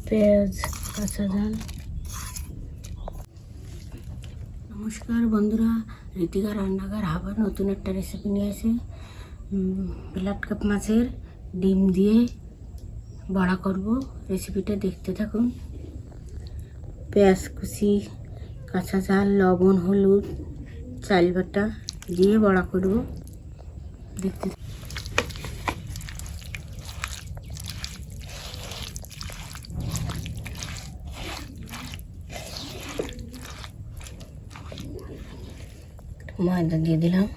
পেঁয়াজ, কাঁচা ঝাল। নমস্কার বন্ধুরা, ঋতিকা রান্নাঘর আবার নতুন একটা রেসিপি নিয়ে এসে ব্লাড কাপ মাছের ডিম দিয়ে বড়া করব। রেসিপিটা দেখতে থাকুন। পেঁয়াজ কুচি, কাঁচা ঝাল, লবণ, হলুদ, চাল বাটা দিয়ে বড়া করব। দেখতে ময়দা দিয়ে দিলাম।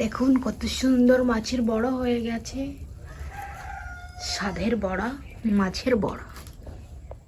দেখুন কত সুন্দর মাছের বড়া হয়ে গেছে। স্বাদের বড়া, মাছের বড়া।